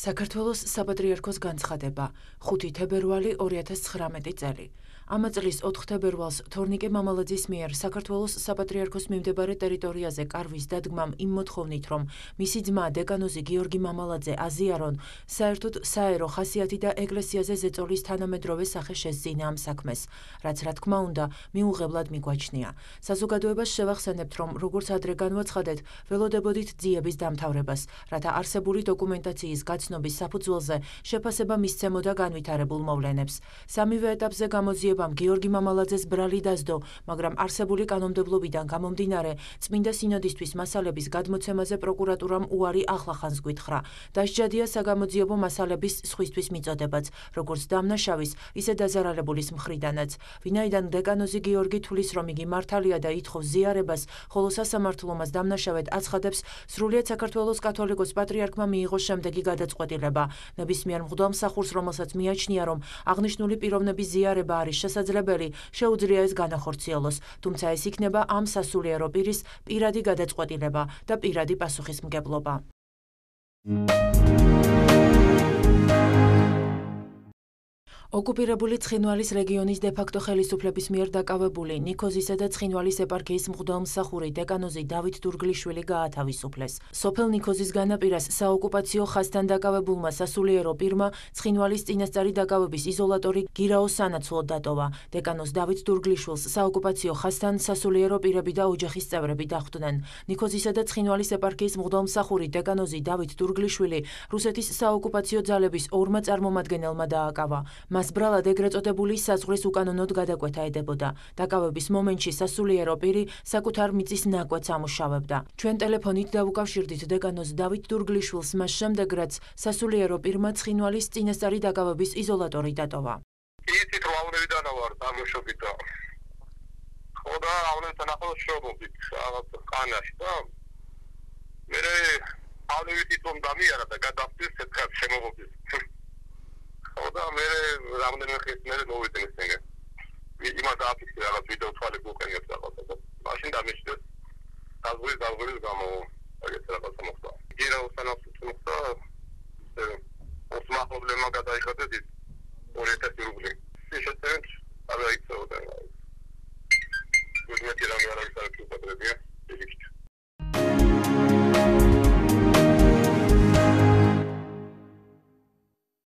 საქართველოს საპატრიარქოს განცხადება 5 თებერვალი 2019 წელი. Ამ წლის 4 თებერვალს თორნიკე მამალაძის მიერ საქართველოს საპატრიარქოს მიმდებარე ტერიტორიაზე კარვის დადგმამ იმ მოთხოვნით, რომ მისი ძმა დეკანოზი გიორგი მამალაძე აზიარონ, საერთოდ საერო ხასიათი და ეკლესიაზე ზეწოლის თანამედროვე სახე შესძინა ამ საქმეს, რაც რა თქმა უნდა მიუღებლად მიგვაჩნია. საზოგადოებას შევახსენებთ, რომ როგორც ადრე განვაცხადეთ, ველოდებოდით ძიების დამთავრებას, რათა არსებული დოკუმენტაციის გაცნობის საფუძველზე შეფასება მისცემოდა განვითარებულ მოვლენებს. სამივე ეტაპზე გამოძიებამ გიორგი მამალაძეს ბრალი დასდო, მაგრამ არსებული კანონმდებლობიდან გამომდინარე, წმინდა სინოდისთვის მასალების გადმოცემაზე პროკურატურამ უარი ახლახანს გვითხრა. დასჯადია საგამოძიებო მასალების სხვისთვის მიწოდებაც, როგორც დამნაშავის, ისე დაზარალებულის მხრიდანაც. ვინაიდან დეკანოზი გიორგი თulis, რომ იგი მართალია და ითხოვს ზიარებას, ხოლო სასამართლომაც დამნაშავედ აცხადებს, სრულიად საქართველოს კათოლიკოს პატრიარქმა მიიღო შემდეგი გადაწყვეტილება. ნებისმიერ მღვდელმსახურს, რომელსაც მიაჩნია, რომ აღნიშნული პიროვნების ზიარება არის შესაძლებელი, შეუძლია ეს განახორციელოს, თუმცა ეს იქნება ამ სასულიერო პირის პირადი გადაწყვეტილება და პირადი პასუხისმგებლობა. ოკუპირებული ცხინვალის რეგიონის დე-ფაქტო ხელისუფლების მიერ დაკავებული ნიქოზისა და ცხინვალის ეპარქიის მღვდელმსახური დეკანოზი დავით დურგლიშვილი გაათავისუფლეს. სოფელ ნიქოზის განაპირას საოკუპაციო ხაზთან დაკავებულმა სასულიერო პირმა ცხინვალის წინასწარი დაკავების იზოლატორი გირაოს სანაცვლოდ დატოვა. დეკანოზ დავით დურგლიშვილს საოკუპაციო ხაზთან სასულიერო პირები და ოჯახის წევრები დახვდნენ. ნიქოზისა და ცხინვალის ეპარქიის მღვდელმსახური დეკანოზი დავით დურგლიშვილი რუსეთის საოკუპაციო ძალების ორმა წარმომადგენელმა დააკავა. მას ბრალად ეგრეთ წოდებული საზღვრის უკანონოდ გადაკვეთა ედებოდა. დაკავების მომენტში სასულიერო პირი საკუთარ მიწის ნაკვეთს ამუშავებდა. ჩვენ ტელეფონით დავუკავშირდით დეკანოზ დავით დურგლიშვილს მას შემდეგ, რაც სასულიერო პირმა ცხინვალის წინასწარი დაკავების იზოლატორი დატოვა. იცით რომ ავნებიდან ვარ ამუშავებით და ხო და ავნებთან ახლოს შევდით რაღაც ყანაში და მე ავნებით რომ დამიარა და გადავწეს ეს შემოღობის. და მე რამდენიმე ხნის მერე მოვიდნენ ისინი. იმას აფიქსე რაღაც ვიდეო თვალე გუყენებს რაღაცა და მაშინ დამეშდეს საზღვრის გამო ეგეთ რაღაცა მოხდა. გირაოს სანაცვლოდ მოხდა. ოსმა პრობლემა გადაიხადა